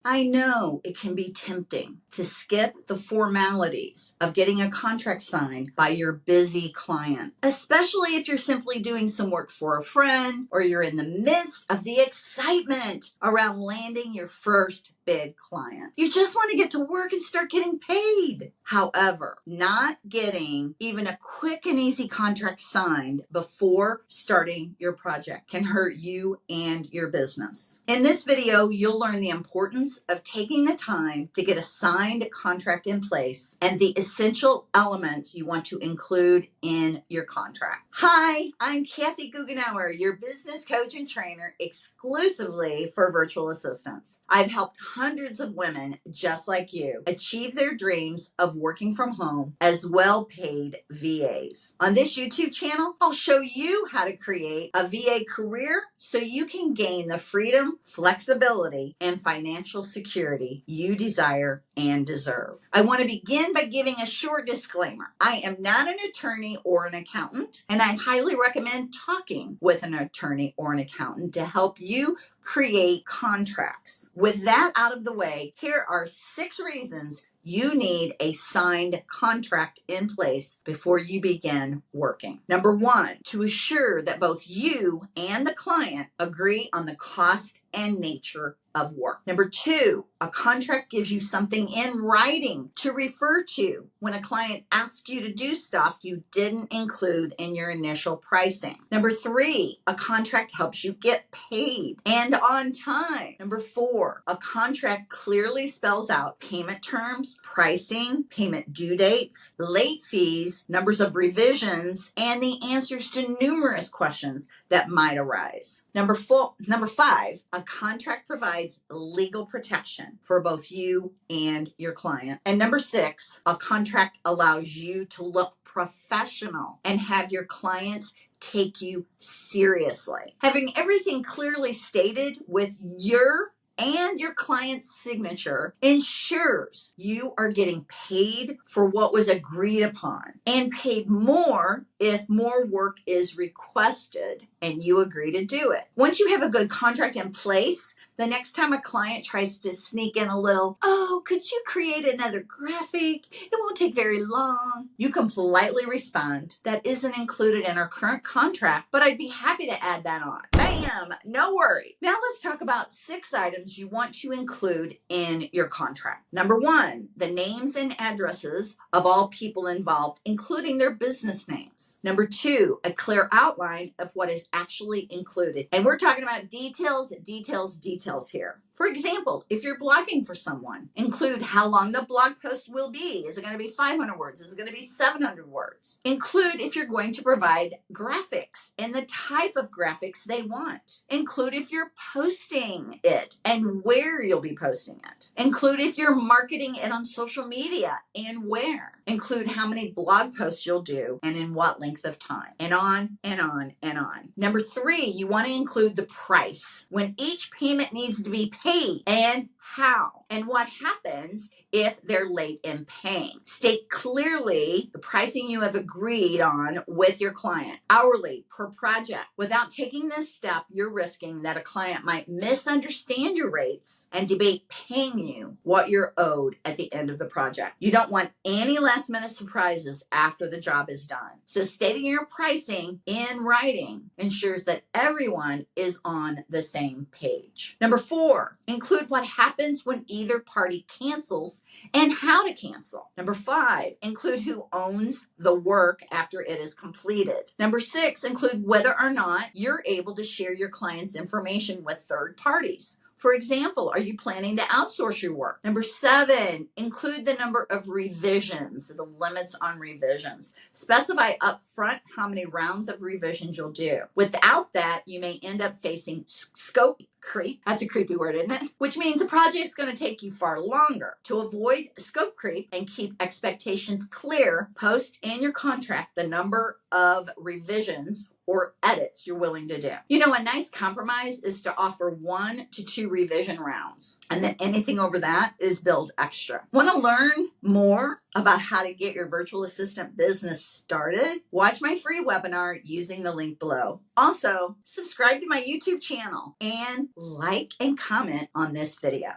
I know it can be tempting to skip the formalities of getting a contract signed by your busy client, especially if you're simply doing some work for a friend or you're in the midst of the excitement around landing your first big client. You just want to get to work and start getting paid. However, not getting even a quick and easy contract signed before starting your project can hurt you and your business. In this video, you'll learn the importance of taking the time to get a signed contract in place and the essential elements you want to include in your contract. Hi, I'm Kathy Goughenour, your business coach and trainer exclusively for virtual assistants. I've helped hundreds of women just like you achieve their dreams of working from home as well-paid VAs. On this YouTube channel, I'll show you how to create a VA career so you can gain the freedom, flexibility, and financial security you desire and deserve. I want to begin by giving a short disclaimer. I am not an attorney or an accountant, and I highly recommend talking with an attorney or an accountant to help you create contracts. With that out of the way, here are 6 reasons you need a signed contract in place before you begin working. Number 1, to assure that both you and the client agree on the cost and nature of work. Number 2, a contract gives you something in writing to refer to when a client asks you to do stuff you didn't include in your initial pricing. Number 3, a contract helps you get paid and on time. Number 4, a contract clearly spells out payment terms, pricing, payment due dates, late fees, numbers of revisions, and the answers to numerous questions that might arise. Number 5, a contract provides legal protection for both you and your client. And number 6, a contract allows you to look professional and have your clients take you seriously. Having everything clearly stated with your and your client's signature ensures you are getting paid for what was agreed upon and paid more if more work is requested and you agree to do it. Once you have a good contract in place, the next time a client tries to sneak in a little, "Oh, could you create another graphic? It won't take very long," you can politely respond, "That isn't included in our current contract, but I'd be happy to add that on." Bam, no worry. Now let's talk about 6 items you want to include in your contract. Number 1, the names and addresses of all people involved, including their business names. Number 2, a clear outline of what is actually included. And we're talking about details here. For example, if you're blogging for someone, include how long the blog post will be. Is it going to be 500 words? Is it going to be 700 words? Include if you're going to provide graphics and the type of graphics they want. Include if you're posting it and where you'll be posting it. Include if you're marketing it on social media and where. Include how many blog posts you'll do and in what length of time. And on and on and on. Number 3, you want to include the price. When each payment needs to be paid and how and what happens if they're late in paying. State clearly the pricing you have agreed on with your client, hourly, per project. Without taking this step, you're risking that a client might misunderstand your rates and debate paying you what you're owed at the end of the project. You don't want any last minute surprises after the job is done. So stating your pricing in writing ensures that everyone is on the same page. Number 4, include what happens when either party cancels and how to cancel. Number 5, include who owns the work after it is completed. Number 6, include whether or not you're able to share your client's information with third parties. For example, are you planning to outsource your work? Number 7, include the number of revisions, the limits on revisions. Specify upfront how many rounds of revisions you'll do. Without that, you may end up facing scope creep. That's a creepy word, isn't it? Which means the project is going to take you far longer. To avoid scope creep and keep expectations clear, post in your contract the number of revisions or edits you're willing to do. You know, a nice compromise is to offer 1 to 2 revision rounds, and then anything over that is billed extra. Want to learn more about how to get your virtual assistant business started? Watch my free webinar using the link below. Also, subscribe to my YouTube channel and like and comment on this video.